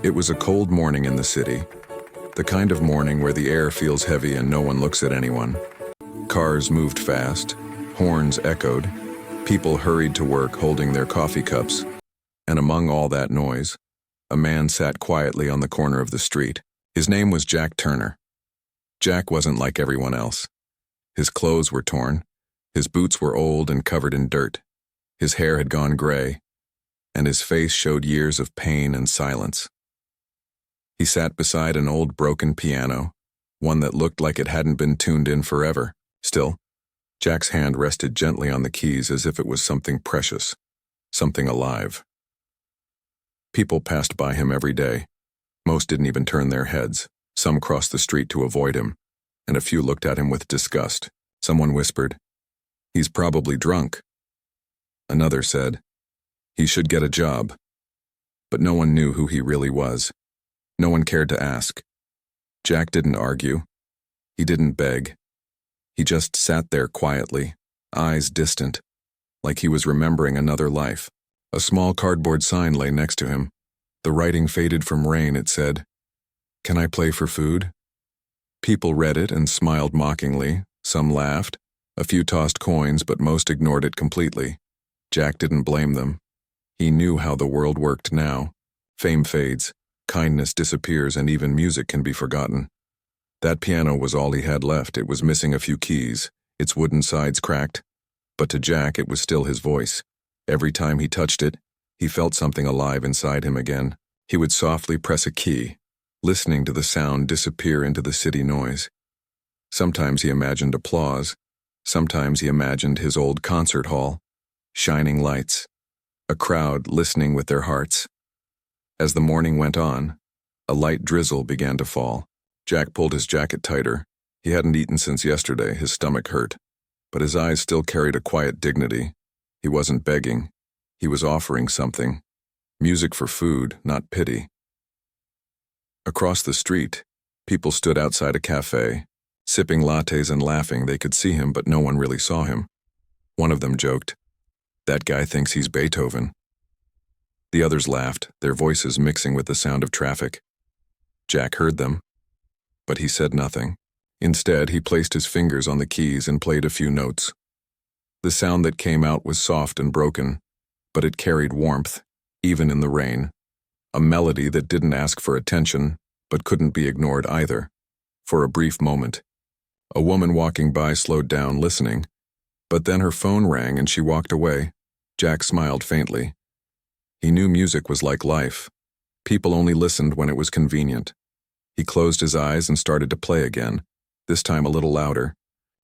It was a cold morning in the city, the kind of morning where the air feels heavy and no one looks at anyone. Cars moved fast, horns echoed, people hurried to work holding their coffee cups, and among all that noise, a man sat quietly on the corner of the street. His name was Jack Turner. Jack wasn't like everyone else. His clothes were torn, his boots were old and covered in dirt, his hair had gone gray, and his face showed years of pain and silence. He sat beside an old broken piano, one that looked like it hadn't been tuned in forever. Still, Jack's hand rested gently on the keys as if it was something precious, something alive. People passed by him every day. Most didn't even turn their heads. Some crossed the street to avoid him, and a few looked at him with disgust. Someone whispered, "He's probably drunk." Another said, "He should get a job." But no one knew who he really was. No one cared to ask. Jack didn't argue. He didn't beg. He just sat there quietly, eyes distant, like he was remembering another life. A small cardboard sign lay next to him. The writing faded from rain. It said, "Can I play for food?" People read it and smiled mockingly. Some laughed. A few tossed coins, but most ignored it completely. Jack didn't blame them. He knew how the world worked now. Fame fades, kindness disappears, and even music can be forgotten. That piano was all he had left. It was missing a few keys, its wooden sides cracked. But to Jack, it was still his voice. Every time he touched it, he felt something alive inside him again. He would softly press a key, listening to the sound disappear into the city noise. Sometimes he imagined applause. Sometimes he imagined his old concert hall, shining lights, a crowd listening with their hearts. As the morning went on, a light drizzle began to fall. Jack pulled his jacket tighter. He hadn't eaten since yesterday. His stomach hurt, but his eyes still carried a quiet dignity. He wasn't begging. He was offering something. Music for food, not pity. Across the street, people stood outside a cafe, sipping lattes and laughing. They could see him, but no one really saw him. One of them joked, "That guy thinks he's Beethoven." The others laughed, their voices mixing with the sound of traffic. Jack heard them, but he said nothing. Instead, he placed his fingers on the keys and played a few notes. The sound that came out was soft and broken, but it carried warmth, even in the rain. A melody that didn't ask for attention, but couldn't be ignored either. For a brief moment, a woman walking by slowed down, listening, but then her phone rang and she walked away. Jack smiled faintly. He knew music was like life. People only listened when it was convenient. He closed his eyes and started to play again, this time a little louder.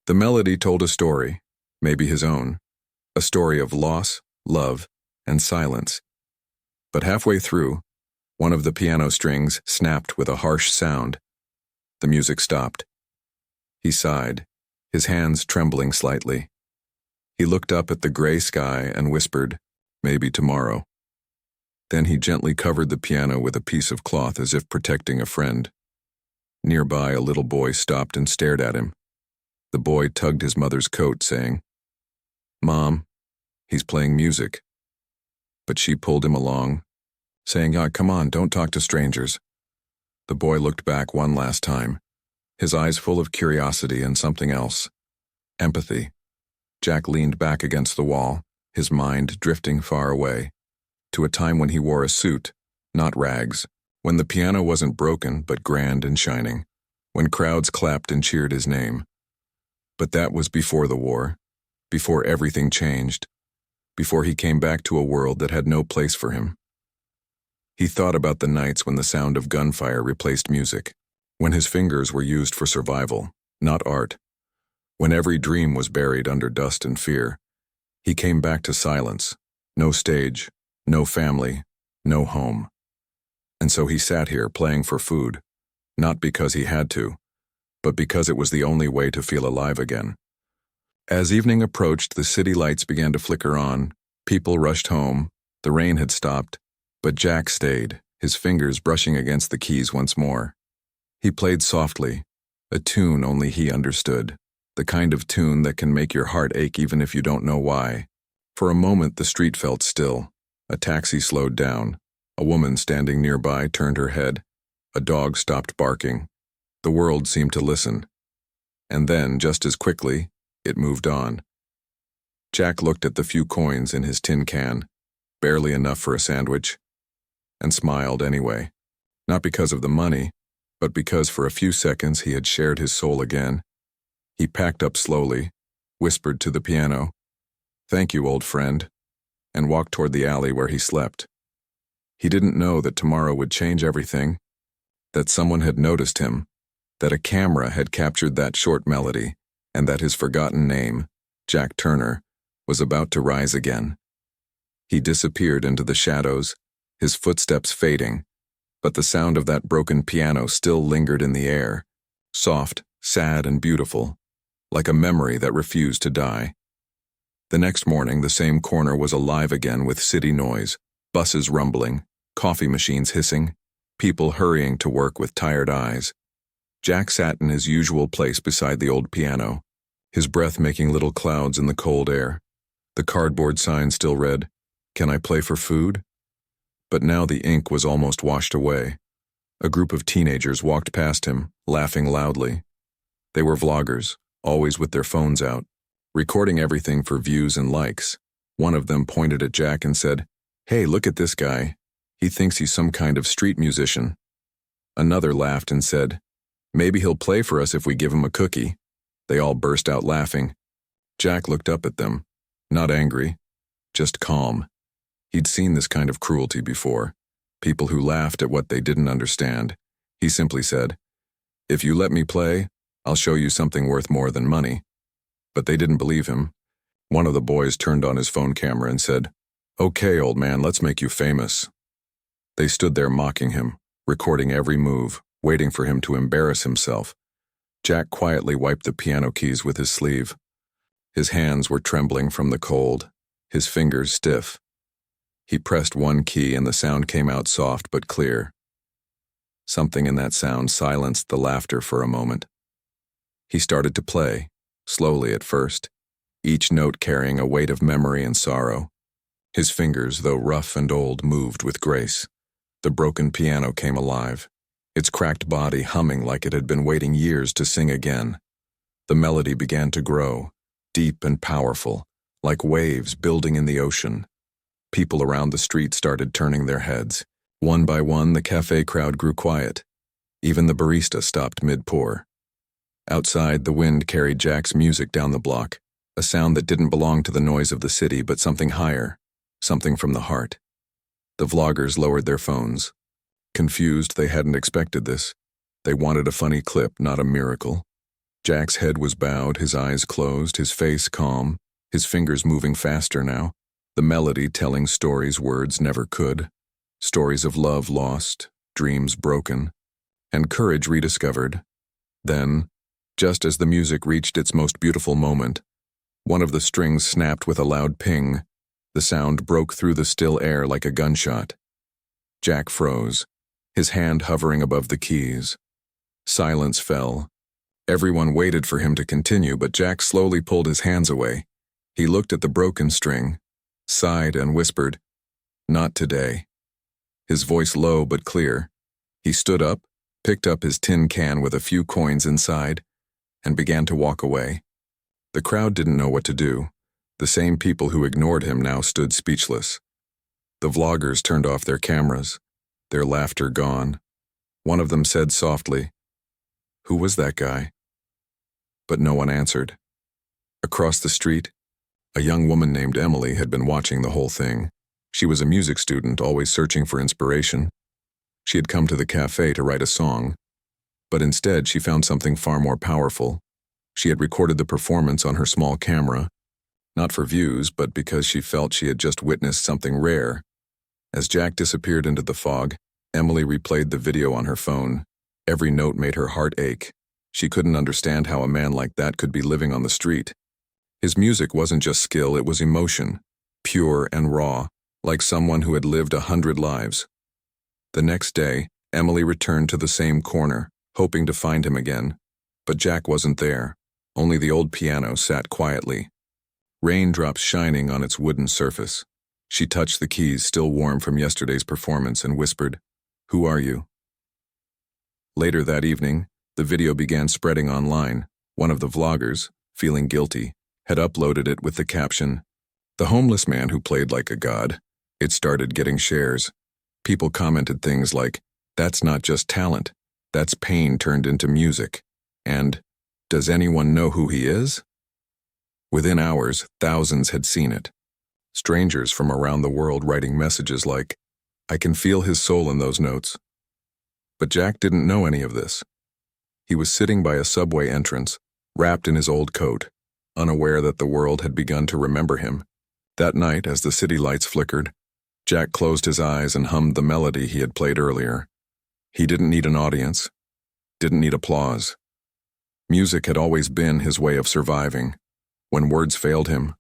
The melody told a story, maybe his own, a story of loss, love, and silence. But halfway through, one of the piano strings snapped with a harsh sound. The music stopped. He sighed, his hands trembling slightly. He looked up at the gray sky and whispered, "Maybe tomorrow." Then he gently covered the piano with a piece of cloth as if protecting a friend. Nearby, a little boy stopped and stared at him. The boy tugged his mother's coat, saying, "Mom, he's playing music." But she pulled him along, saying, "Come on, don't talk to strangers." The boy looked back one last time, his eyes full of curiosity and something else, empathy. Jack leaned back against the wall, his mind drifting far away, to a time when he wore a suit, not rags, when the piano wasn't broken but grand and shining, when crowds clapped and cheered his name. But that was before the war, before everything changed, before he came back to a world that had no place for him. He thought about the nights when the sound of gunfire replaced music, when his fingers were used for survival, not art, when every dream was buried under dust and fear. He came back to silence, no stage, no family, no home. And so he sat here playing for food, not because he had to, but because it was the only way to feel alive again. As evening approached, the city lights began to flicker on, people rushed home, the rain had stopped, but Jack stayed, his fingers brushing against the keys once more. He played softly, a tune only he understood, the kind of tune that can make your heart ache even if you don't know why. For a moment the street felt still. A taxi slowed down. A woman standing nearby turned her head. A dog stopped barking. The world seemed to listen. And then, just as quickly, it moved on. Jack looked at the few coins in his tin can, barely enough for a sandwich, and smiled anyway. Not because of the money, but because for a few seconds he had shared his soul again. He packed up slowly, whispered to the piano, "Thank you, old friend," and walked toward the alley where he slept. He didn't know that tomorrow would change everything, that someone had noticed him, that a camera had captured that short melody, and that his forgotten name, Jack Turner, was about to rise again. He disappeared into the shadows, his footsteps fading, but the sound of that broken piano still lingered in the air, soft, sad, and beautiful, like a memory that refused to die. The next morning, the same corner was alive again with city noise, buses rumbling, coffee machines hissing, people hurrying to work with tired eyes. Jack sat in his usual place beside the old piano, his breath making little clouds in the cold air. The cardboard sign still read, "Can I play for food?" But now the ink was almost washed away. A group of teenagers walked past him, laughing loudly. They were vloggers, always with their phones out, recording everything for views and likes. One of them pointed at Jack and said, "Hey, look at this guy. He thinks he's some kind of street musician." Another laughed and said, "Maybe he'll play for us if we give him a cookie." They all burst out laughing. Jack looked up at them, not angry, just calm. He'd seen this kind of cruelty before, people who laughed at what they didn't understand. He simply said, "If you let me play, I'll show you something worth more than money." But they didn't believe him. One of the boys turned on his phone camera and said, "Okay, old man, let's make you famous." They stood there mocking him, recording every move, waiting for him to embarrass himself. Jack quietly wiped the piano keys with his sleeve. His hands were trembling from the cold, his fingers stiff. He pressed one key and the sound came out soft but clear. Something in that sound silenced the laughter for a moment. He started to play, slowly at first, each note carrying a weight of memory and sorrow. His fingers, though rough and old, moved with grace. The broken piano came alive, its cracked body humming like it had been waiting years to sing again. The melody began to grow, deep and powerful, like waves building in the ocean. People around the street started turning their heads. One by one, the cafe crowd grew quiet. Even the barista stopped mid-pour. Outside, the wind carried Jack's music down the block, a sound that didn't belong to the noise of the city but something higher, something from the heart. The vloggers lowered their phones. Confused, they hadn't expected this. They wanted a funny clip, not a miracle. Jack's head was bowed, his eyes closed, his face calm, his fingers moving faster now. The melody telling stories words never could. Stories of love lost, dreams broken, and courage rediscovered. Then, just as the music reached its most beautiful moment, one of the strings snapped with a loud ping. The sound broke through the still air like a gunshot. Jack froze, his hand hovering above the keys. Silence fell. Everyone waited for him to continue, but Jack slowly pulled his hands away. He looked at the broken string, sighed and whispered, "Not today." His voice low but clear. He stood up, picked up his tin can with a few coins inside, and began to walk away. The crowd didn't know what to do. The same people who ignored him now stood speechless. The vloggers turned off their cameras, their laughter gone. One of them said softly, "Who was that guy?" But no one answered. Across the street, a young woman named Emily had been watching the whole thing. She was a music student, always searching for inspiration. She had come to the cafe to write a song, but instead she found something far more powerful. She had recorded the performance on her small camera, not for views, but because she felt she had just witnessed something rare. As Jack disappeared into the fog, Emily replayed the video on her phone. Every note made her heart ache. She couldn't understand how a man like that could be living on the street. His music wasn't just skill, it was emotion, pure and raw, like someone who had lived 100 lives. The next day, Emily returned to the same corner, hoping to find him again. But Jack wasn't there. Only the old piano sat quietly, raindrops shining on its wooden surface. She touched the keys, still warm from yesterday's performance, and whispered, "Who are you?" Later that evening, the video began spreading online. One of the vloggers, feeling guilty, had uploaded it with the caption, "The homeless man who played like a god." It started getting shares. People commented things like, "That's not just talent, that's pain turned into music," and, "Does anyone know who he is?" Within hours, thousands had seen it. Strangers from around the world writing messages like, "I can feel his soul in those notes." But Jack didn't know any of this. He was sitting by a subway entrance, wrapped in his old coat, unaware that the world had begun to remember him. That night, as the city lights flickered, Jack closed his eyes and hummed the melody he had played earlier. He didn't need an audience, didn't need applause. Music had always been his way of surviving. When words failed him,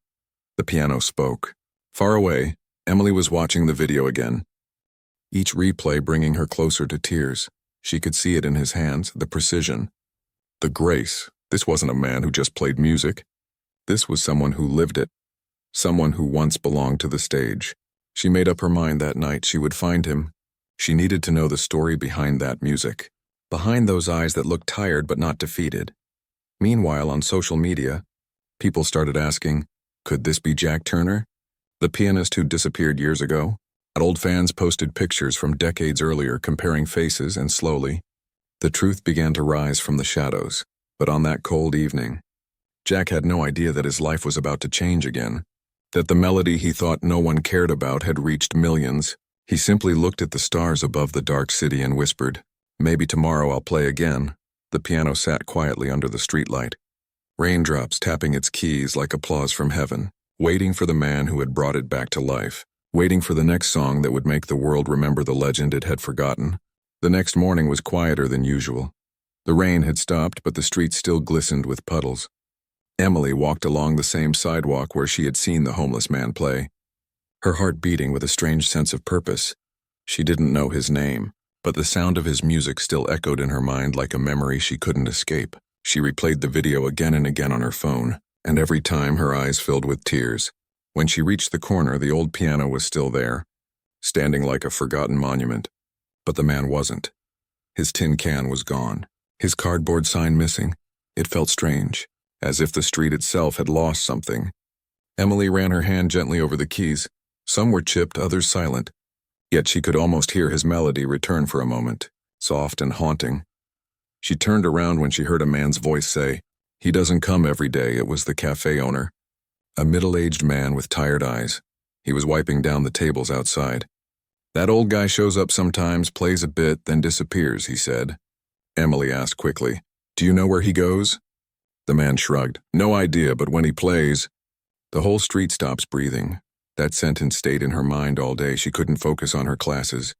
the piano spoke. Far away, Emily was watching the video again, each replay bringing her closer to tears. She could see it in his hands, the precision, the grace. This wasn't a man who just played music. This was someone who lived it, someone who once belonged to the stage. She made up her mind that night she would find him. She needed to know the story behind that music, behind those eyes that looked tired but not defeated. Meanwhile, on social media, people started asking, could this be Jack Turner, the pianist who disappeared years ago? Old fans posted pictures from decades earlier comparing faces, and slowly, the truth began to rise from the shadows. But on that cold evening, Jack had no idea that his life was about to change again, that the melody he thought no one cared about had reached millions. He simply looked at the stars above the dark city and whispered, "Maybe tomorrow I'll play again." The piano sat quietly under the streetlight, raindrops tapping its keys like applause from heaven, waiting for the man who had brought it back to life, waiting for the next song that would make the world remember the legend it had forgotten. The next morning was quieter than usual. The rain had stopped, but the street still glistened with puddles. Emily walked along the same sidewalk where she had seen the homeless man play, her heart beating with a strange sense of purpose. She didn't know his name, but the sound of his music still echoed in her mind like a memory she couldn't escape. She replayed the video again and again on her phone, and every time her eyes filled with tears. When she reached the corner, the old piano was still there, standing like a forgotten monument. But the man wasn't. His tin can was gone, his cardboard sign missing. It felt strange, as if the street itself had lost something. Emily ran her hand gently over the keys. Some were chipped, others silent. Yet she could almost hear his melody return for a moment, soft and haunting. She turned around when she heard a man's voice say, "He doesn't come every day." It was the cafe owner, a middle-aged man with tired eyes. He was wiping down the tables outside. "That old guy shows up sometimes, plays a bit, then disappears," he said. Emily asked quickly, "Do you know where he goes?" The man shrugged. "No idea, but when he plays..." The whole street stops breathing. That sentence stayed in her mind all day. She couldn't focus on her classes.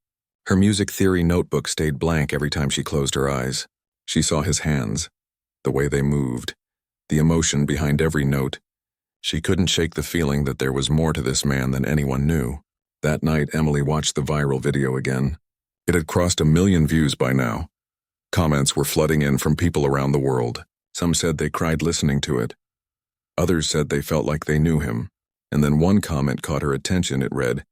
Her music theory notebook stayed blank every time she closed her eyes. She saw his hands, the way they moved, the emotion behind every note. She couldn't shake the feeling that there was more to this man than anyone knew. That night, Emily watched the viral video again. It had crossed 1 million views by now. Comments were flooding in from people around the world. Some said they cried listening to it. Others said they felt like they knew him. And then one comment caught her attention. It read,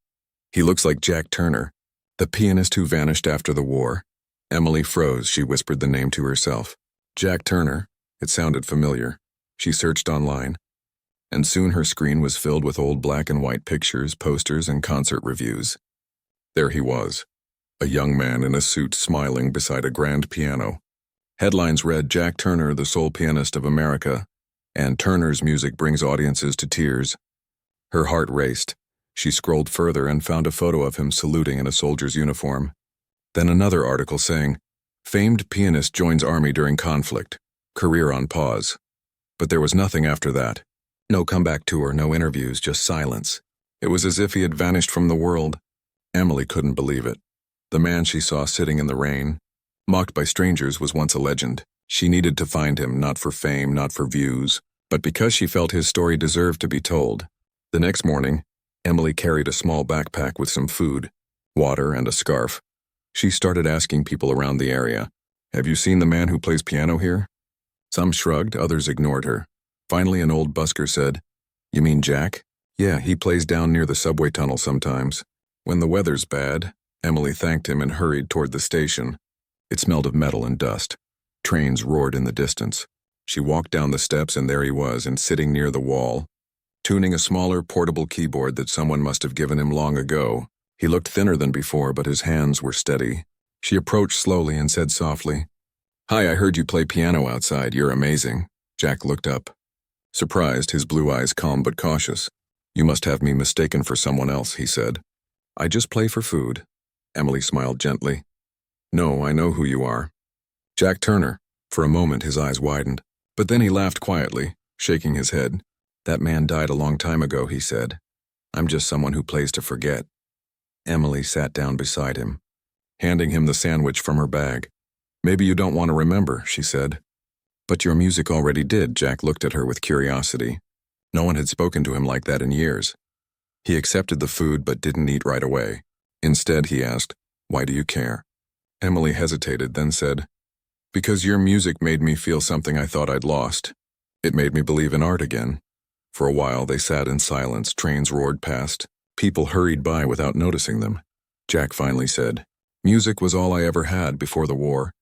"He looks like Jack Turner, the pianist who vanished after the war." Emily froze. She whispered the name to herself. Jack Turner. It sounded familiar. She searched online, and soon her screen was filled with old black and white pictures, posters, and concert reviews. There he was, a young man in a suit smiling beside a grand piano. Headlines read, "Jack Turner, the soul pianist of America," and "Turner's music brings audiences to tears." Her heart raced. She scrolled further and found a photo of him saluting in a soldier's uniform. Then another article saying, "Famed pianist joins army during conflict, career on pause." But there was nothing after that. No comeback tour, no interviews, just silence. It was as if he had vanished from the world. Emily couldn't believe it. The man she saw sitting in the rain, mocked by strangers, was once a legend. She needed to find him, not for fame, not for views, but because she felt his story deserved to be told. The next morning, Emily carried a small backpack with some food, water, and a scarf. She started asking people around the area, "Have you seen the man who plays piano here?" Some shrugged, others ignored her. Finally, an old busker said, "You mean Jack?" Yeah, he plays down near the subway tunnel sometimes. When the weather's bad, Emily thanked him and hurried toward the station. It smelled of metal and dust. Trains roared in the distance. She walked down the steps and there he was, and sitting near the wall, tuning a smaller portable keyboard that someone must have given him long ago. He looked thinner than before, but his hands were steady. She approached slowly and said softly, "Hi, I heard you play piano outside. You're amazing." Jack looked up. Surprised, his blue eyes calm but cautious. "You must have me mistaken for someone else," he said. "I just play for food." Emily smiled gently. "No, I know who you are. Jack Turner." For a moment his eyes widened, but then he laughed quietly, shaking his head. "That man died a long time ago," he said. "I'm just someone who plays to forget." Emily sat down beside him, handing him the sandwich from her bag. "Maybe you don't want to remember," she said. "But your music already did." Jack looked at her with curiosity. No one had spoken to him like that in years. He accepted the food but didn't eat right away. Instead, he asked, "Why do you care?" Emily hesitated, then said, "Because your music made me feel something I thought I'd lost. It made me believe in art again." For a while they sat in silence. Trains roared past. People hurried by without noticing them. Jack finally said, "Music was all I ever had before the war.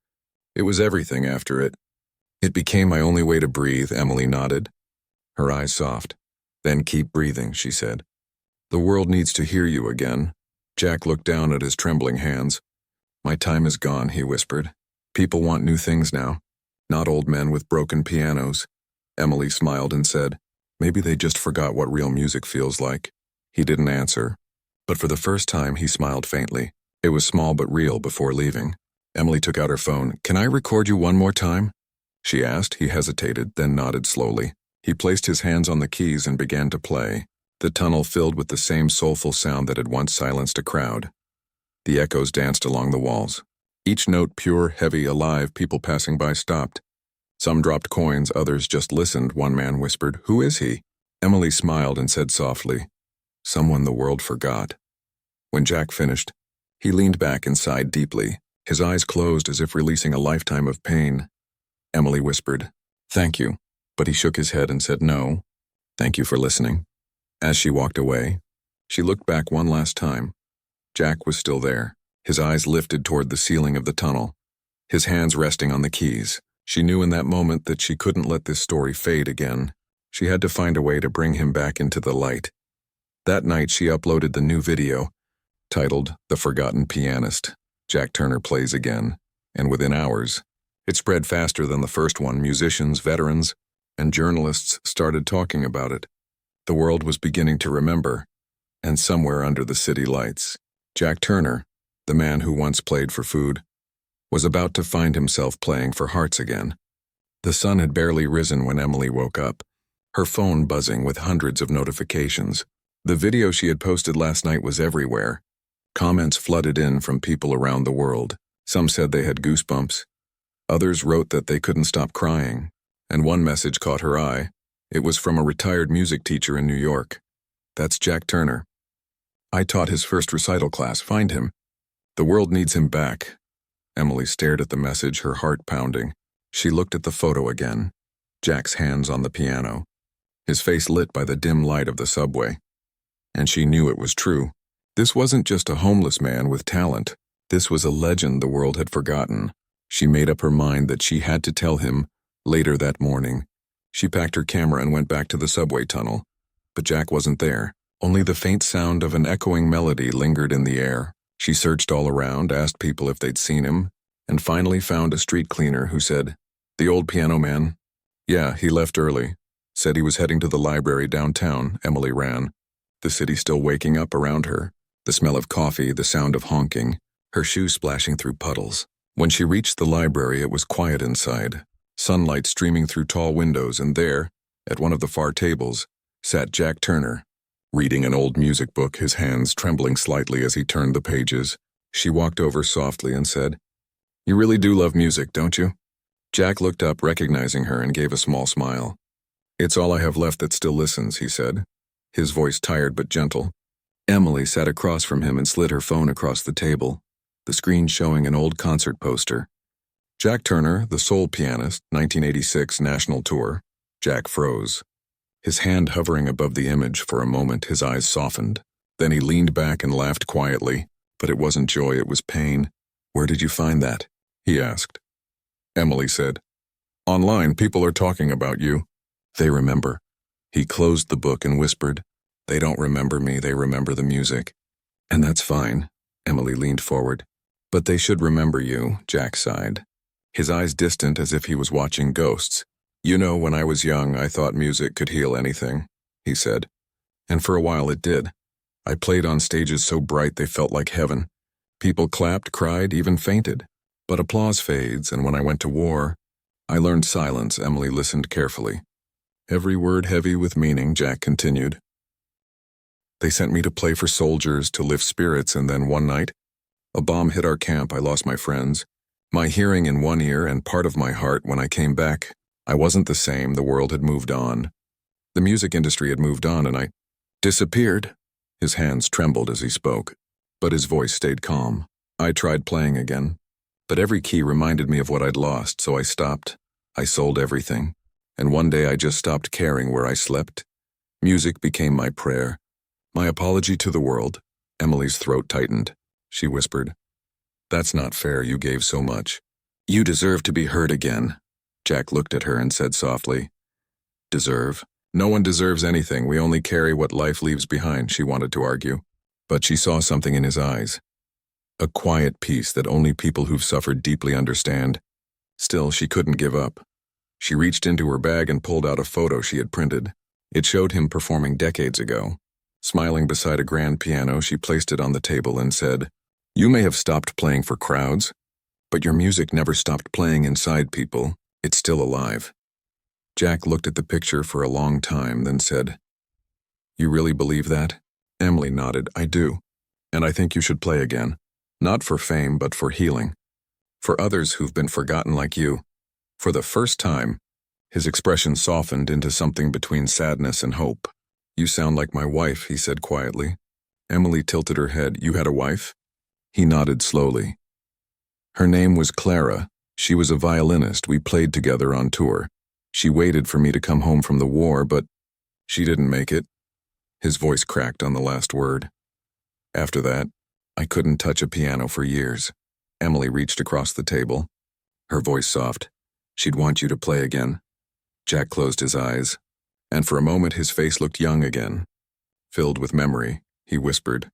It was everything after it. It became my only way to breathe." Emily nodded, her eyes soft. "Then keep breathing," she said. "The world needs to hear you again." Jack looked down at his trembling hands. "My time is gone," he whispered. "People want new things now, not old men with broken pianos." Emily smiled and said, "Maybe they just forgot what real music feels like." He didn't answer, but for the first time he smiled faintly. It was small but real. Before leaving, Emily took out her phone. "Can I record you one more time?" she asked. He hesitated, then nodded slowly. He placed his hands on the keys and began to play. The tunnel filled with the same soulful sound that had once silenced a crowd. The echoes danced along the walls. Each note pure, heavy, alive. People passing by stopped. Some dropped coins, others just listened. One man whispered, "Who is he?" Emily smiled and said softly, "Someone the world forgot." When Jack finished, he leaned back and sighed deeply, his eyes closed as if releasing a lifetime of pain. Emily whispered, "Thank you," but he shook his head and said, "No, thank you for listening." As she walked away, she looked back one last time. Jack was still there, his eyes lifted toward the ceiling of the tunnel, his hands resting on the keys. She knew in that moment that she couldn't let this story fade again. She had to find a way to bring him back into the light. That night she uploaded the new video, titled "The Forgotten Pianist." Jack Turner plays again, and within hours, it spread faster than the first one. Musicians, veterans, and journalists started talking about it. The world was beginning to remember, and somewhere under the city lights, Jack Turner, the man who once played for food, was about to find himself playing for hearts again. The sun had barely risen when Emily woke up, her phone buzzing with hundreds of notifications. The video she had posted last night was everywhere. Comments flooded in from people around the world. Some said they had goosebumps. Others wrote that they couldn't stop crying. And one message caught her eye. It was from a retired music teacher in New York. "That's Jack Turner. I taught his first recital class. Find him. The world needs him back." Emily stared at the message, her heart pounding. She looked at the photo again. Jack's hands on the piano, his face lit by the dim light of the subway. And she knew it was true. This wasn't just a homeless man with talent. This was a legend the world had forgotten. She made up her mind that she had to tell him later that morning. She packed her camera and went back to the subway tunnel. But Jack wasn't there. Only the faint sound of an echoing melody lingered in the air. She searched all around, asked people if they'd seen him, and finally found a street cleaner who said, "The old piano man? Yeah, he left early. Said he was heading to the library downtown." Emily ran, the city still waking up around her. The smell of coffee, the sound of honking, her shoes splashing through puddles. When she reached the library, it was quiet inside, sunlight streaming through tall windows, and there, at one of the far tables, sat Jack Turner, reading an old music book, his hands trembling slightly as he turned the pages. She walked over softly and said, "You really do love music, don't you?" Jack looked up, recognizing her, and gave a small smile. "It's all I have left that still listens," he said, his voice tired but gentle. Emily sat across from him and slid her phone across the table, the screen showing an old concert poster. Jack Turner, the Soul Pianist, 1986 National Tour. Jack froze. His hand hovering above the image. For a moment, his eyes softened. Then he leaned back and laughed quietly, but it wasn't joy, it was pain. "Where did you find that?" he asked. Emily said, "Online, people are talking about you. They remember." He closed the book and whispered, "They don't remember me, they remember the music." "And that's fine." Emily leaned forward. "But they should remember you," Jack sighed, his eyes distant as if he was watching ghosts. "You know, when I was young, I thought music could heal anything," he said. "And for a while it did. I played on stages so bright they felt like heaven. People clapped, cried, even fainted. But applause fades, and when I went to war, I learned silence." Emily listened carefully. "Every word heavy with meaning," Jack continued. "They sent me to play for soldiers, to lift spirits, and then one night, a bomb hit our camp. I lost my friends, my hearing in one ear and part of my heart. When I came back, I wasn't the same. The world had moved on. The music industry had moved on, and I disappeared." His hands trembled as he spoke, but his voice stayed calm. "I tried playing again, but every key reminded me of what I'd lost, so I stopped. I sold everything, and one day I just stopped caring where I slept. Music became my prayer, my apology to the world." Emily's throat tightened. She whispered, "That's not fair. You gave so much. You deserve to be heard again." Jack looked at her and said softly, "Deserve? No one deserves anything. We only carry what life leaves behind," she wanted to argue. But she saw something in his eyes, a quiet peace that only people who've suffered deeply understand. Still, she couldn't give up. She reached into her bag and pulled out a photo she had printed. It showed him performing decades ago. Smiling beside a grand piano, she placed it on the table and said, "You may have stopped playing for crowds, but your music never stopped playing inside people. It's still alive." Jack looked at the picture for a long time, then said, "You really believe that?" Emily nodded. "I do. And I think you should play again. Not for fame, but for healing. For others who've been forgotten like you." For the first time, his expression softened into something between sadness and hope. "You sound like my wife," he said quietly. Emily tilted her head. "You had a wife?" He nodded slowly. "Her name was Clara. She was a violinist. We played together on tour. She waited for me to come home from the war, but she didn't make it." His voice cracked on the last word. "After that, I couldn't touch a piano for years." Emily reached across the table, her voice soft. "She'd want you to play again." Jack closed his eyes, and for a moment his face looked young again. Filled with memory, he whispered,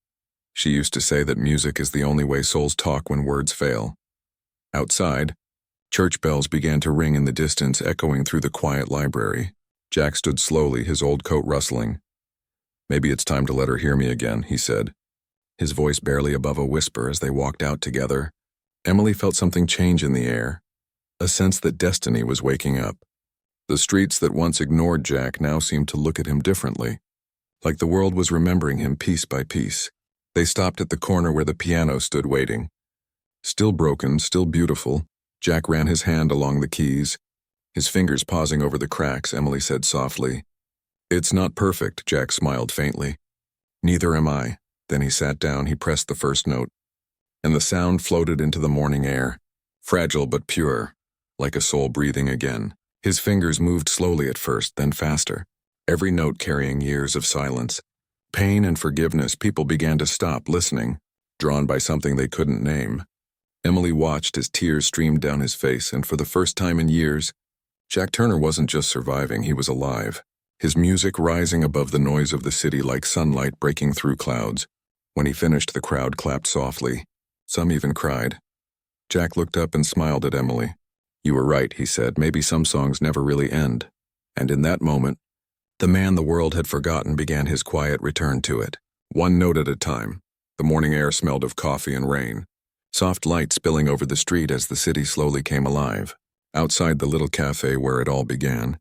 "She used to say that music is the only way souls talk when words fail." Outside, church bells began to ring in the distance, echoing through the quiet library. Jack stood slowly, his old coat rustling. "Maybe it's time to let her hear me again," he said, his voice barely above a whisper as they walked out together. Emily felt something change in the air, a sense that destiny was waking up. The streets that once ignored Jack now seemed to look at him differently, like the world was remembering him piece by piece. They stopped at the corner where the piano stood waiting. Still broken, still beautiful, Jack ran his hand along the keys, his fingers pausing over the cracks. Emily said softly, "It's not perfect." Jack smiled faintly. "Neither am I." Then he sat down, he pressed the first note, and the sound floated into the morning air, fragile but pure, like a soul breathing again. His fingers moved slowly at first, then faster, every note carrying years of silence. Pain and forgiveness. People began to stop listening, drawn by something they couldn't name. Emily watched as tears streamed down his face, and for the first time in years, Jack Turner wasn't just surviving, he was alive. His music rising above the noise of the city like sunlight breaking through clouds. When he finished, the crowd clapped softly. Some even cried. Jack looked up and smiled at Emily. "You were right," he said. "Maybe some songs never really end." And in that moment, the man the world had forgotten began his quiet return to it. One note at a time. The morning air smelled of coffee and rain. Soft light spilling over the street as the city slowly came alive. Outside the little cafe where it all began,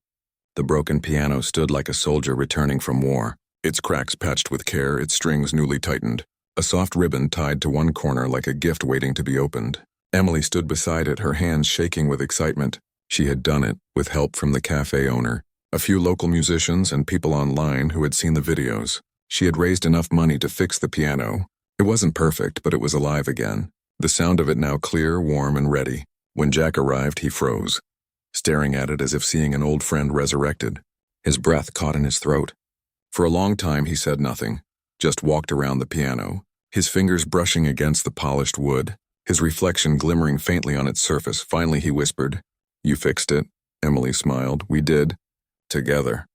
the broken piano stood like a soldier returning from war, its cracks patched with care, its strings newly tightened, a soft ribbon tied to one corner like a gift waiting to be opened. Emily stood beside it, her hands shaking with excitement. She had done it, with help from the cafe owner, a few local musicians, and people online who had seen the videos. She had raised enough money to fix the piano. It wasn't perfect, but it was alive again, the sound of it now clear, warm, and ready. When Jack arrived, he froze, staring at it as if seeing an old friend resurrected. His breath caught in his throat. For a long time he said nothing, just walked around the piano, his fingers brushing against the polished wood, his reflection glimmering faintly on its surface. Finally he whispered, "You fixed it." Emily smiled. "We did. Together."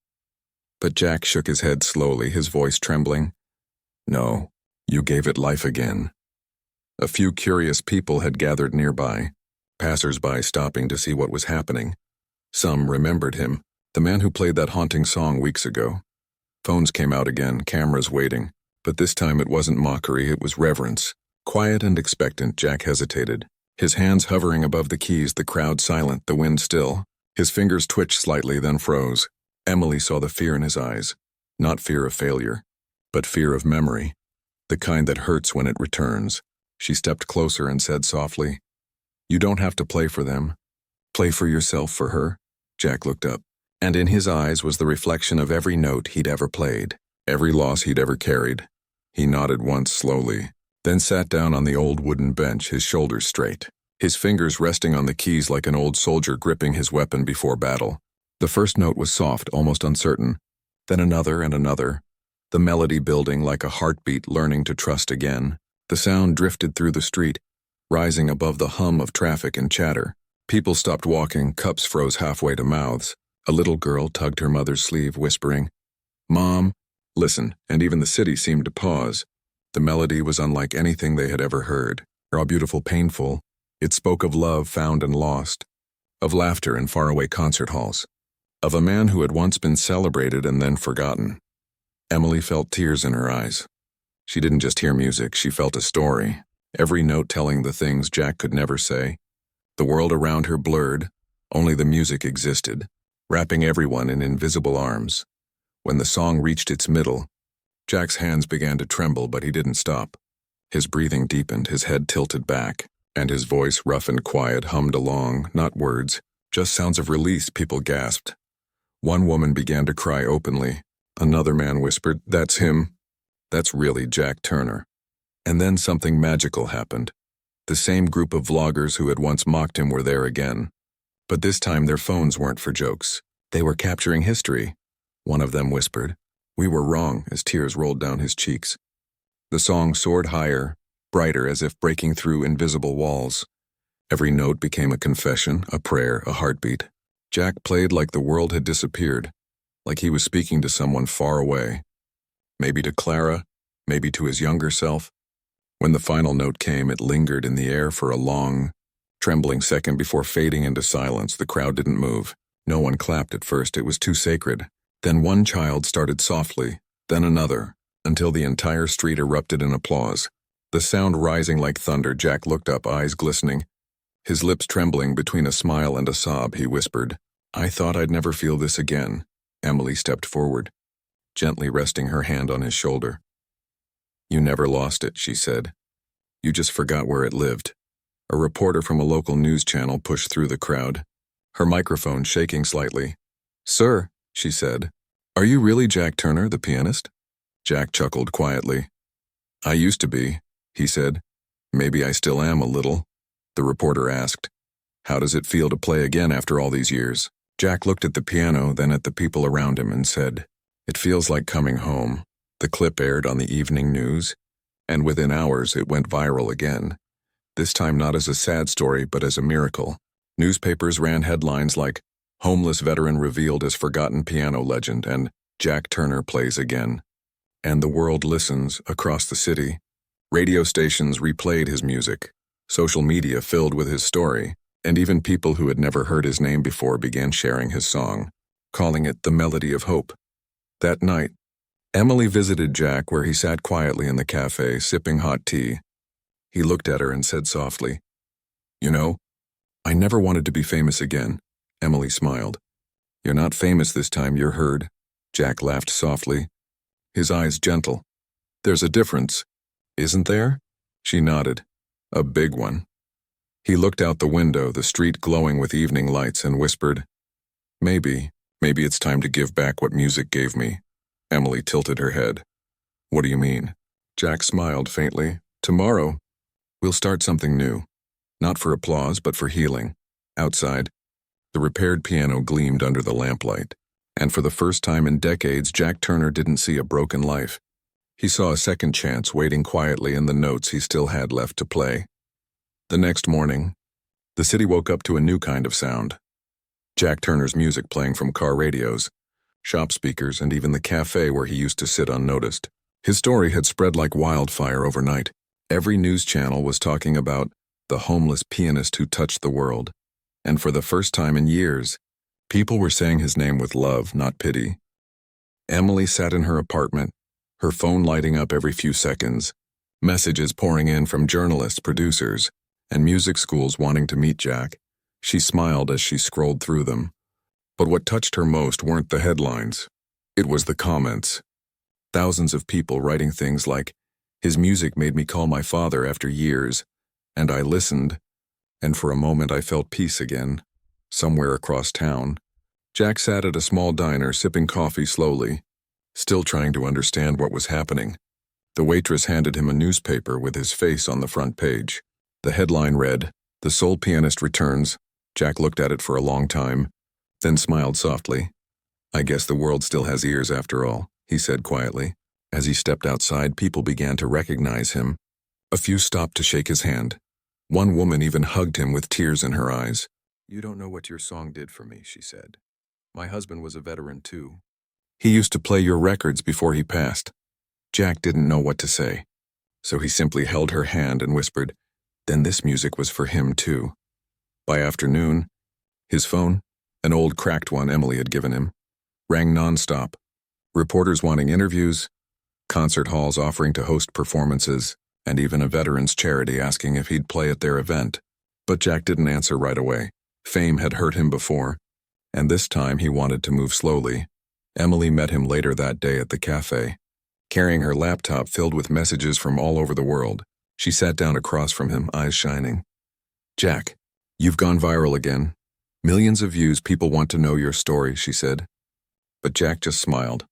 But Jack shook his head slowly, his voice trembling. "No, you gave it life again." A few curious people had gathered nearby, passers-by stopping to see what was happening. Some remembered him, the man who played that haunting song weeks ago. Phones came out again, cameras waiting, but this time it wasn't mockery, it was reverence. Quiet and expectant, Jack hesitated, his hands hovering above the keys, the crowd silent, the wind still. His fingers twitched slightly, then froze. Emily saw the fear in his eyes, not fear of failure, but fear of memory, the kind that hurts when it returns. She stepped closer and said softly, "You don't have to play for them. Play for yourself, for her." Jack looked up, and in his eyes was the reflection of every note he'd ever played, every loss he'd ever carried. He nodded once slowly, then sat down on the old wooden bench, his shoulders straight, his fingers resting on the keys like an old soldier gripping his weapon before battle. The first note was soft, almost uncertain, then another and another, the melody building like a heartbeat learning to trust again. The sound drifted through the street, rising above the hum of traffic and chatter. People stopped walking, cups froze halfway to mouths. A little girl tugged her mother's sleeve, whispering, "Mom, listen," and even the city seemed to pause. The melody was unlike anything they had ever heard. Raw, beautiful, painful, it spoke of love found and lost, of laughter in faraway concert halls, of a man who had once been celebrated and then forgotten. Emily felt tears in her eyes. She didn't just hear music, she felt a story, every note telling the things Jack could never say. The world around her blurred, only the music existed, wrapping everyone in invisible arms. When the song reached its middle, Jack's hands began to tremble, but he didn't stop. His breathing deepened, his head tilted back, and his voice, rough and quiet, hummed along, not words, just sounds of release. People gasped. One woman began to cry openly. Another man whispered, "That's him. That's really Jack Turner." And then something magical happened. The same group of vloggers who had once mocked him were there again. But this time their phones weren't for jokes. They were capturing history. One of them whispered, "We were wrong," as tears rolled down his cheeks. The song soared higher, brighter, as if breaking through invisible walls. Every note became a confession, a prayer, a heartbeat. Jack played like the world had disappeared, like he was speaking to someone far away. Maybe to Clara, maybe to his younger self. When the final note came, it lingered in the air for a long, trembling second before fading into silence. The crowd didn't move. No one clapped at first, it was too sacred. Then one child started softly, then another, until the entire street erupted in applause. The sound rising like thunder, Jack looked up, eyes glistening. His lips trembling between a smile and a sob, he whispered, "I thought I'd never feel this again." Emily stepped forward, gently resting her hand on his shoulder. "You never lost it," she said. "You just forgot where it lived." A reporter from a local news channel pushed through the crowd, her microphone shaking slightly. "Sir," she said, "are you really Jack Turner, the pianist?" Jack chuckled quietly. "I used to be," he said. "Maybe I still am a little." The reporter asked, "How does it feel to play again after all these years?" Jack looked at the piano, then at the people around him and said, "It feels like coming home." The clip aired on the evening news, and within hours it went viral again. This time not as a sad story, but as a miracle. Newspapers ran headlines like, "Homeless veteran revealed as forgotten piano legend," and "Jack Turner plays again." And the world listens across the city. Radio stations replayed his music. Social media filled with his story, and even people who had never heard his name before began sharing his song, calling it the Melody of Hope. That night, Emily visited Jack where he sat quietly in the cafe, sipping hot tea. He looked at her and said softly, "You know, I never wanted to be famous again." Emily smiled. "You're not famous this time, you're heard." Jack laughed softly, his eyes gentle. "There's a difference, isn't there?" She nodded. "A big one." He looked out the window, the street glowing with evening lights, and whispered, Maybe it's time to give back what music gave me." Emily tilted her head. "What do you mean?" Jack smiled faintly. "Tomorrow, we'll start something new. Not for applause, but for healing." Outside, the repaired piano gleamed under the lamplight. And for the first time in decades, Jack Turner didn't see a broken life. He saw a second chance waiting quietly in the notes he still had left to play. The next morning, the city woke up to a new kind of sound. Jack Turner's music playing from car radios, shop speakers, and even the cafe where he used to sit unnoticed. His story had spread like wildfire overnight. Every news channel was talking about the homeless pianist who touched the world. And for the first time in years, people were saying his name with love, not pity. Emily sat in her apartment, her phone lighting up every few seconds, messages pouring in from journalists, producers, and music schools wanting to meet Jack. She smiled as she scrolled through them. But what touched her most weren't the headlines. It was the comments. Thousands of people writing things like, "His music made me call my father after years, and I listened, and for a moment I felt peace again." Somewhere across town, Jack sat at a small diner sipping coffee slowly, still trying to understand what was happening. The waitress handed him a newspaper with his face on the front page. The headline read, "The Soul Pianist Returns." Jack looked at it for a long time, then smiled softly. "I guess the world still has ears after all," he said quietly. As he stepped outside, people began to recognize him. A few stopped to shake his hand. One woman even hugged him with tears in her eyes. "You don't know what your song did for me," she said. "My husband was a veteran too. He used to play your records before he passed." Jack didn't know what to say, so he simply held her hand and whispered, "Then this music was for him too." By afternoon, his phone, an old cracked one Emily had given him, rang nonstop. Reporters wanting interviews, concert halls offering to host performances, and even a veterans charity asking if he'd play at their event. But Jack didn't answer right away. Fame had hurt him before, and this time he wanted to move slowly. Emily met him later that day at the cafe, carrying her laptop filled with messages from all over the world. She sat down across from him, eyes shining. "Jack, you've gone viral again. Millions of views, people want to know your story," she said. But Jack just smiled.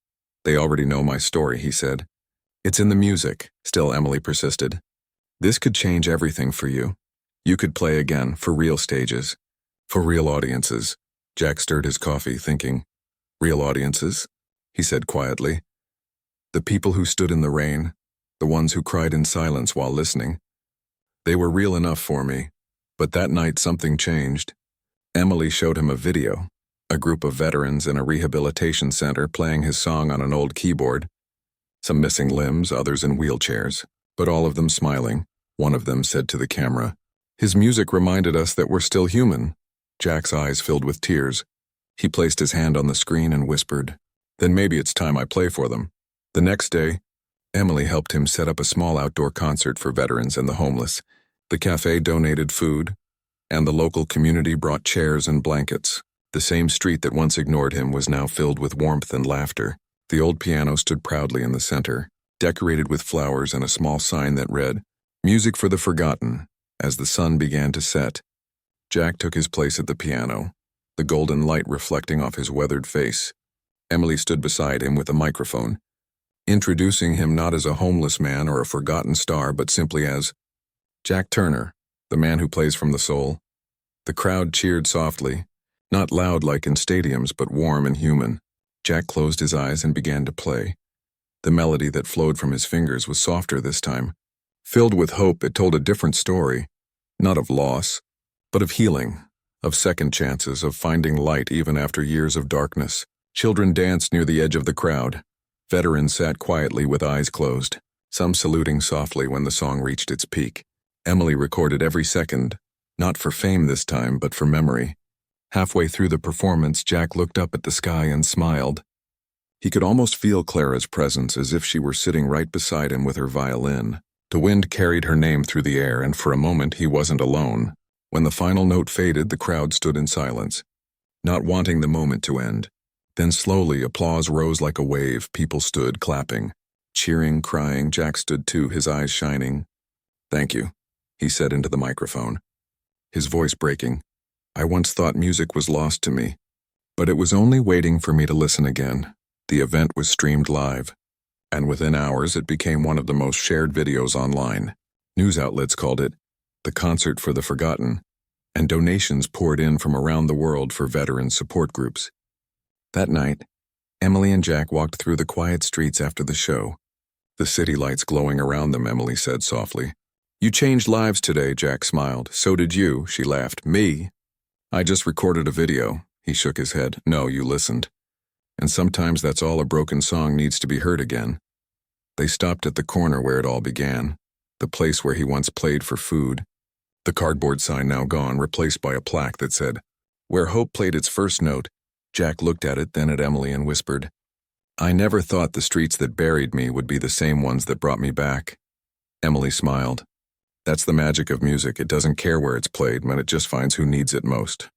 "They already know my story," he said. "It's in the music," still Emily persisted. "This could change everything for you. You could play again, for real stages, for real audiences." Jack stirred his coffee, thinking, "Real audiences?" he said quietly. "The people who stood in the rain, the ones who cried in silence while listening. They were real enough for me. But that night something changed." Emily showed him a video, a group of veterans in a rehabilitation center playing his song on an old keyboard. Some missing limbs, others in wheelchairs, but all of them smiling. One of them said to the camera, "His music reminded us that we're still human." Jack's eyes filled with tears. He placed his hand on the screen and whispered, "Then maybe it's time I play for them." The next day, Emily helped him set up a small outdoor concert for veterans and the homeless. The cafe donated food, and the local community brought chairs and blankets. The same street that once ignored him was now filled with warmth and laughter. The old piano stood proudly in the center, decorated with flowers and a small sign that read, "Music for the Forgotten." As the sun began to set, Jack took his place at the piano, the golden light reflecting off his weathered face. Emily stood beside him with a microphone, introducing him not as a homeless man or a forgotten star, but simply as Jack Turner, the man who plays from the soul. The crowd cheered softly, not loud like in stadiums, but warm and human. Jack closed his eyes and began to play. The melody that flowed from his fingers was softer this time. Filled with hope, it told a different story, not of loss, but of healing, of second chances, of finding light even after years of darkness. Children danced near the edge of the crowd. Veterans sat quietly with eyes closed, some saluting softly when the song reached its peak. Emily recorded every second, not for fame this time, but for memory. Halfway through the performance, Jack looked up at the sky and smiled. He could almost feel Clara's presence, as if she were sitting right beside him with her violin. The wind carried her name through the air, and for a moment he wasn't alone. When the final note faded, the crowd stood in silence, not wanting the moment to end. Then slowly, applause rose like a wave. People stood, clapping, cheering, crying. Jack stood too, his eyes shining. "Thank you," he said into the microphone, his voice breaking. "I once thought music was lost to me, but it was only waiting for me to listen again." The event was streamed live, and within hours it became one of the most shared videos online. News outlets called it the concert for the forgotten, and donations poured in from around the world for veteran support groups. That night, Emily and Jack walked through the quiet streets after the show. The city lights glowing around them, Emily said softly. You changed lives today, Jack smiled. So did you, she laughed. Me? I just recorded a video. He shook his head. No, you listened. And sometimes that's all a broken song needs to be heard again. They stopped at the corner where it all began, the place where he once played for food. The cardboard sign now gone, replaced by a plaque that said, Where Hope Played Its First Note. Jack looked at it, then at Emily and whispered, I never thought the streets that buried me would be the same ones that brought me back. Emily smiled. That's the magic of music. It doesn't care where it's played, when it just finds who needs it most.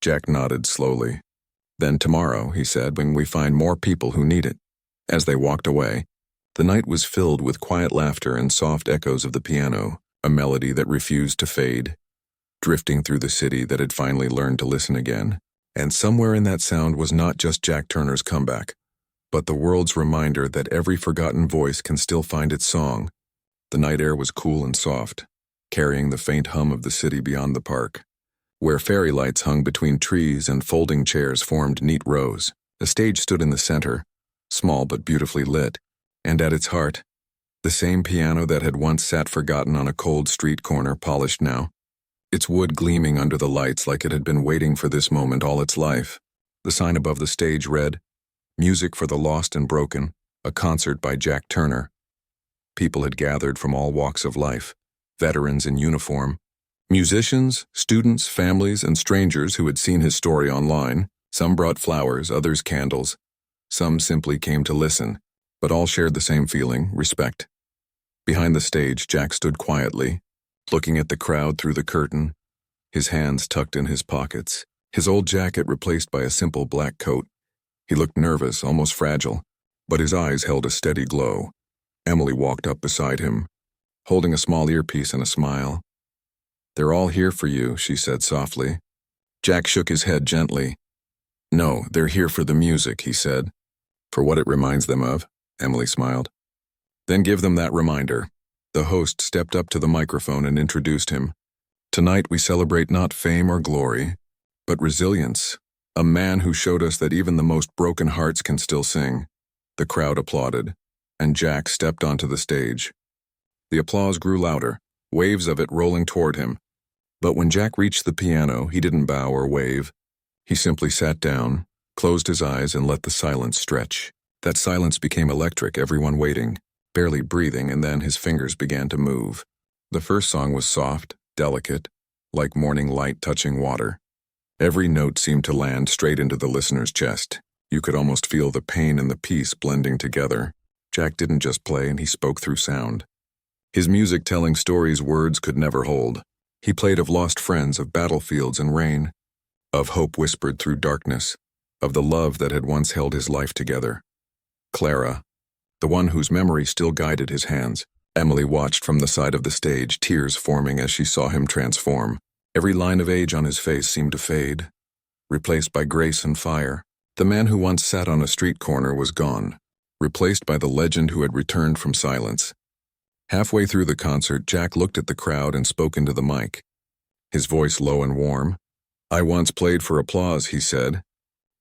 Jack nodded slowly. Then tomorrow, he said, when we find more people who need it. As they walked away, the night was filled with quiet laughter and soft echoes of the piano, a melody that refused to fade, drifting through the city that had finally learned to listen again. And somewhere in that sound was not just Jack Turner's comeback, but the world's reminder that every forgotten voice can still find its song. The night air was cool and soft, carrying the faint hum of the city beyond the park. Where fairy lights hung between trees and folding chairs formed neat rows, a stage stood in the center, small but beautifully lit, and at its heart, the same piano that had once sat forgotten on a cold street corner, polished now, its wood gleaming under the lights like it had been waiting for this moment all its life. The sign above the stage read, Music for the Lost and Broken, a concert by Jack Turner. People had gathered from all walks of life, veterans in uniform, musicians, students, families, and strangers who had seen his story online. Some brought flowers, others candles. Some simply came to listen, but all shared the same feeling, respect. Behind the stage, Jack stood quietly, looking at the crowd through the curtain, his hands tucked in his pockets, his old jacket replaced by a simple black coat. He looked nervous, almost fragile, but his eyes held a steady glow. Emily walked up beside him, holding a small earpiece and a smile. They're all here for you, she said softly. Jack shook his head gently. No, they're here for the music, he said. For what it reminds them of, Emily smiled. Then give them that reminder. The host stepped up to the microphone and introduced him. Tonight we celebrate not fame or glory, but resilience. A man who showed us that even the most broken hearts can still sing. The crowd applauded, and Jack stepped onto the stage. The applause grew louder, waves of it rolling toward him. But when Jack reached the piano, he didn't bow or wave. He simply sat down, closed his eyes, and let the silence stretch. That silence became electric, everyone waiting, barely breathing, and then his fingers began to move. The first song was soft, delicate, like morning light touching water. Every note seemed to land straight into the listener's chest. You could almost feel the pain and the peace blending together. Jack didn't just play, and he spoke through sound. His music telling stories words could never hold. He played of lost friends, of battlefields and rain, of hope whispered through darkness, of the love that had once held his life together. Clara, the one whose memory still guided his hands. Emily watched from the side of the stage, tears forming as she saw him transform. Every line of age on his face seemed to fade, replaced by grace and fire. The man who once sat on a street corner was gone, replaced by the legend who had returned from silence. Halfway through the concert, Jack looked at the crowd and spoke into the mic, his voice low and warm. I once played for applause, he said.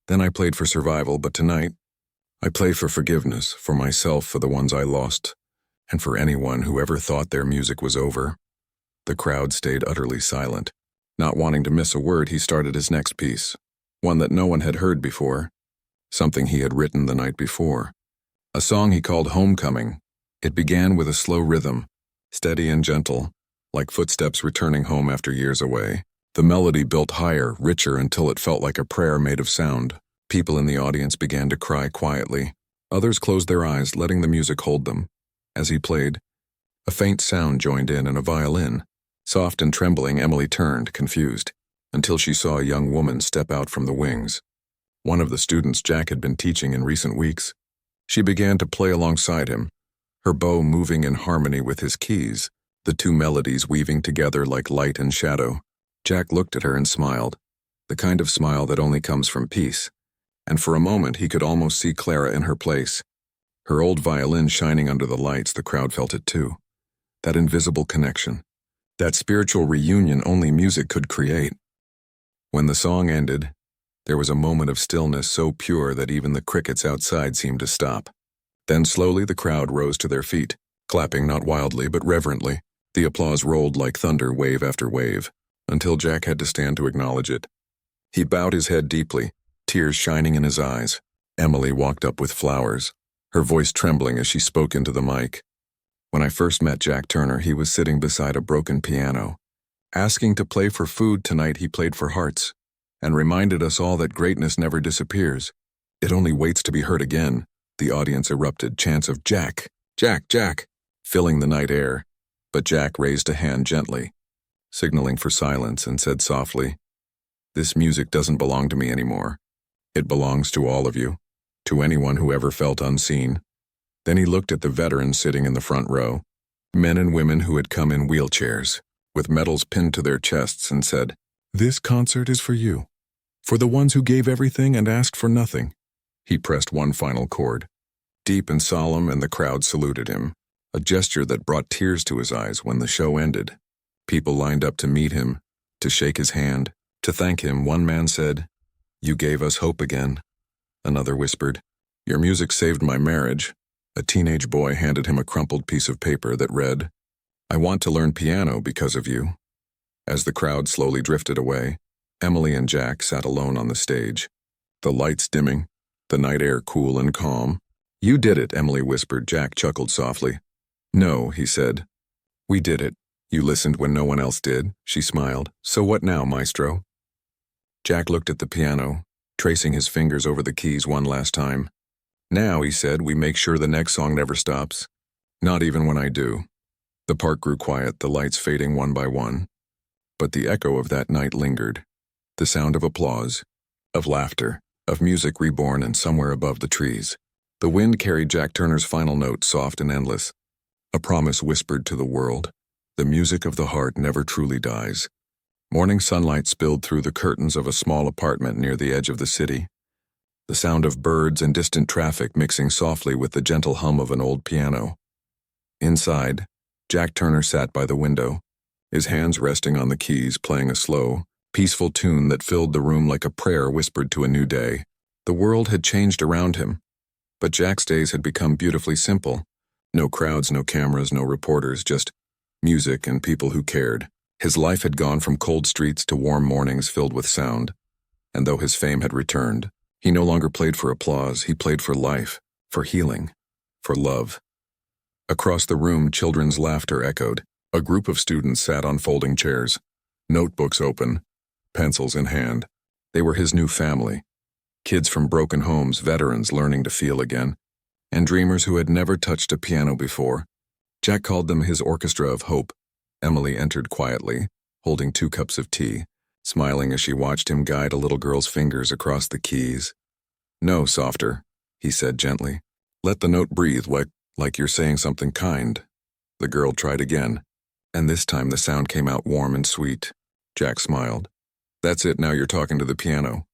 Then I played for survival, but tonight, I play for forgiveness, for myself, for the ones I lost, and for anyone who ever thought their music was over. The crowd stayed utterly silent. Not wanting to miss a word, he started his next piece, one that no one had heard before, something he had written the night before, a song he called Homecoming. It began with a slow rhythm, steady and gentle, like footsteps returning home after years away. The melody built higher, richer, until it felt like a prayer made of sound. People in the audience began to cry quietly. Others closed their eyes, letting the music hold them. As he played, a faint sound joined in, and a violin. Soft and trembling, Emily turned, confused, until she saw a young woman step out from the wings. One of the students Jack had been teaching in recent weeks. She began to play alongside him, her bow moving in harmony with his keys, the two melodies weaving together like light and shadow. Jack looked at her and smiled, the kind of smile that only comes from peace. And for a moment he could almost see Clara in her place. Her old violin shining under the lights. The crowd felt it too. That invisible connection. That spiritual reunion only music could create. When the song ended, There was a moment of stillness so pure that even the crickets outside seemed to stop. Then slowly the crowd rose to their feet, clapping not wildly but reverently. The applause rolled like thunder, wave after wave, until Jack had to stand to acknowledge it. He bowed his head deeply, tears shining in his eyes. Emily walked up with flowers, her voice trembling as she spoke into the mic. When I first met Jack Turner, he was sitting beside a broken piano. Asking to play for food tonight, he played for hearts, and reminded us all that greatness never disappears. It only waits to be heard again. The audience erupted, chants of "Jack! Jack! Jack!" filling the night air. But Jack raised a hand gently, signaling for silence, and said softly, "This music doesn't belong to me anymore. It belongs to all of you, to anyone who ever felt unseen." Then he looked at the veterans sitting in the front row, men and women who had come in wheelchairs, with medals pinned to their chests, and said, "This concert is for you, for the ones who gave everything and asked for nothing." He pressed one final chord, deep and solemn, and the crowd saluted him, a gesture that brought tears to his eyes when the show ended. People lined up to meet him, to shake his hand, to thank him. One man said, "You gave us hope again." Another whispered, "Your music saved my marriage." A teenage boy handed him a crumpled piece of paper that read, "I want to learn piano because of you." As the crowd slowly drifted away, Emily and Jack sat alone on the stage, the lights dimming, the night air cool and calm. "You did it," Emily whispered. Jack chuckled softly. "No," he said. "We did it. You listened when no one else did." She smiled. "So what now, maestro?" Jack looked at the piano, tracing his fingers over the keys one last time. "Now," he said, "we make sure the next song never stops. Not even when I do." The park grew quiet, the lights fading one by one. But the echo of that night lingered. The sound of applause, of laughter, of music reborn, and somewhere above the trees, the wind carried Jack Turner's final note, soft and endless. A promise whispered to the world. The music of the heart never truly dies. Morning sunlight spilled through the curtains of a small apartment near the edge of the city. The sound of birds and distant traffic mixing softly with the gentle hum of an old piano. Inside, Jack Turner sat by the window, his hands resting on the keys, playing a slow, peaceful tune that filled the room like a prayer whispered to a new day. The world had changed around him, but Jack's days had become beautifully simple. No crowds, no cameras, no reporters, just music and people who cared. His life had gone from cold streets to warm mornings filled with sound, and though his fame had returned, he no longer played for applause. He played for life, for healing, for love. Across the room, children's laughter echoed. A group of students sat on folding chairs, notebooks open, pencils in hand. They were his new family. Kids from broken homes, veterans learning to feel again, and dreamers who had never touched a piano before. Jack called them his orchestra of hope. Emily entered quietly, holding 2 cups of tea, smiling as she watched him guide a little girl's fingers across the keys. "No, softer," he said gently. "Let the note breathe, like you're saying something kind." The girl tried again, and this time the sound came out warm and sweet. Jack smiled. "That's it, now you're talking to the piano."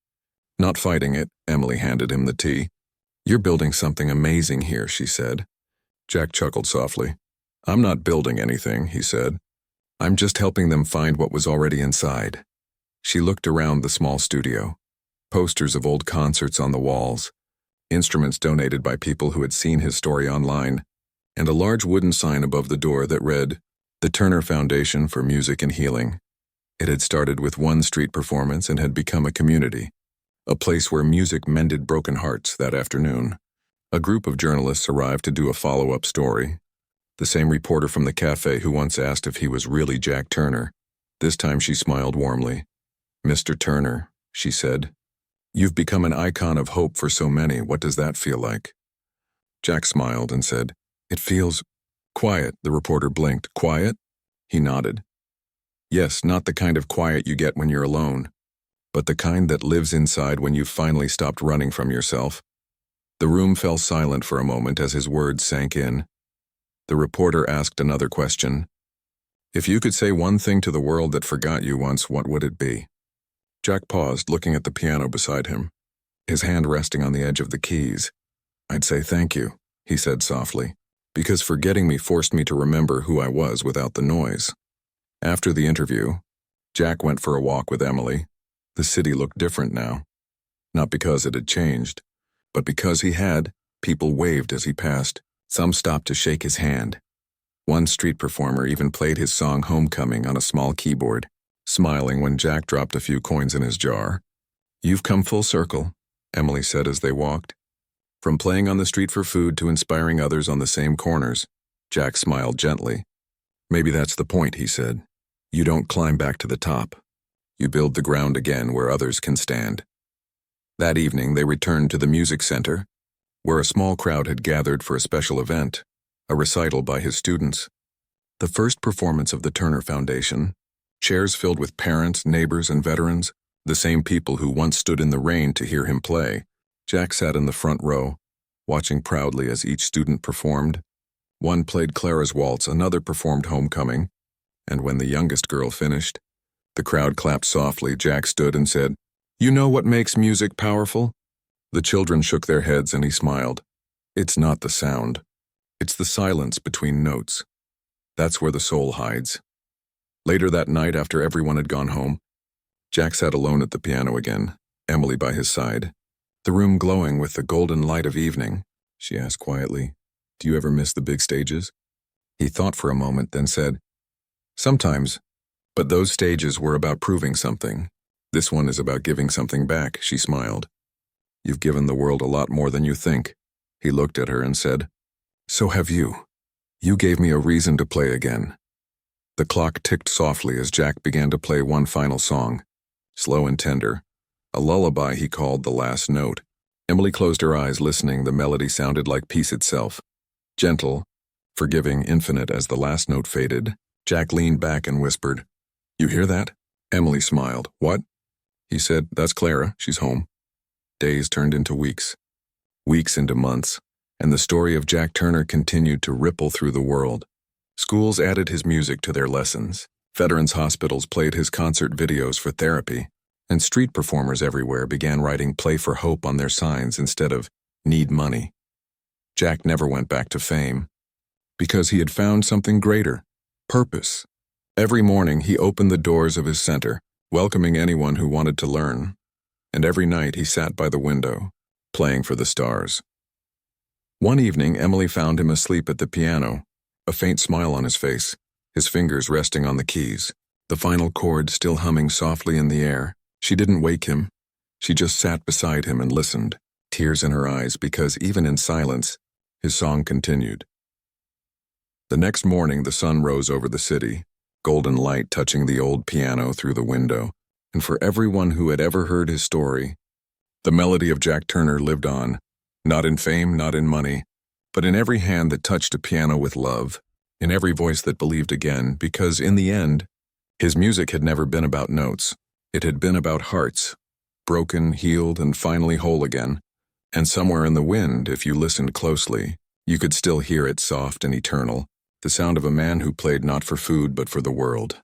Not fighting it, Emily handed him the tea. "You're building something amazing here," she said. Jack chuckled softly. "I'm not building anything," he said. "I'm just helping them find what was already inside." She looked around the small studio. Posters of old concerts on the walls, instruments donated by people who had seen his story online, and a large wooden sign above the door that read, "The Turner Foundation for Music and Healing." It had started with one street performance and had become a community, a place where music mended broken hearts. That afternoon, a group of journalists arrived to do a follow-up story. The same reporter from the cafe who once asked if he was really Jack Turner. This time she smiled warmly. "Mr. Turner," she said, "you've become an icon of hope for so many. What does that feel like?" Jack smiled and said, "It feels quiet." The reporter blinked. "Quiet?" He nodded. "Yes, not the kind of quiet you get when you're alone, but the kind that lives inside when you've finally stopped running from yourself." The room fell silent for a moment as his words sank in. The reporter asked another question. "If you could say one thing to the world that forgot you once, what would it be?" Jack paused, looking at the piano beside him, his hand resting on the edge of the keys. "I'd say thank you," he said softly, "because forgetting me forced me to remember who I was without the noise." After the interview, Jack went for a walk with Emily. The city looked different now. not because it had changed, but because he had. People waved as he passed. Some stopped to shake his hand. One street performer even played his song Homecoming on a small keyboard, smiling when Jack dropped a few coins in his jar. "You've come full circle," Emily said as they walked. From playing on the street for food to inspiring others on the same corners, Jack smiled gently. "Maybe that's the point," he said. "You don't climb back to the top. You build the ground again where others can stand." That evening they returned to the music center, where a small crowd had gathered for a special event, a recital by his students. The first performance of the Turner Foundation, chairs filled with parents, neighbors, and veterans, the same people who once stood in the rain to hear him play. Jack sat in the front row, watching proudly as each student performed. One played Clara's Waltz, another performed Homecoming, and when the youngest girl finished, the crowd clapped softly. Jack stood and said, "You know what makes music powerful?" The children shook their heads and he smiled. "It's not the sound. It's the silence between notes. That's where the soul hides." Later that night, after everyone had gone home, Jack sat alone at the piano again, Emily by his side. "The room glowing with the golden light of evening," she asked quietly. "Do you ever miss the big stages?" He thought for a moment, then said, "Sometimes, but those stages were about proving something. This one is about giving something back," she smiled. "You've given the world a lot more than you think." He looked at her and said, "So have you. You gave me a reason to play again." The clock ticked softly as Jack began to play one final song, slow and tender, a lullaby he called The Last Note. Emily closed her eyes, listening. The melody sounded like peace itself, gentle, forgiving, infinite. As the last note faded, Jack leaned back and whispered, "You hear that?" Emily smiled. "What?" He said, "That's Clara. She's home." Days turned into weeks, weeks into months, and the story of Jack Turner continued to ripple through the world. Schools added his music to their lessons. Veterans' hospitals played his concert videos for therapy, and street performers everywhere began writing "Play for Hope" on their signs instead of "Need money." Jack never went back to fame, because he had found something greater, purpose. Every morning he opened the doors of his center, welcoming anyone who wanted to learn, and every night he sat by the window, playing for the stars. One evening, Emily found him asleep at the piano, a faint smile on his face, his fingers resting on the keys, the final chord still humming softly in the air. She didn't wake him. She just sat beside him and listened, tears in her eyes, because even in silence, his song continued. The next morning, the sun rose over the city, golden light touching the old piano through the window, and for everyone who had ever heard his story, the melody of Jack Turner lived on, not in fame, not in money, but in every hand that touched a piano with love, in every voice that believed again, because in the end, his music had never been about notes. It had been about hearts, broken, healed, and finally whole again, and somewhere in the wind, if you listened closely, you could still hear it, soft and eternal, the sound of a man who played not for food but for the world.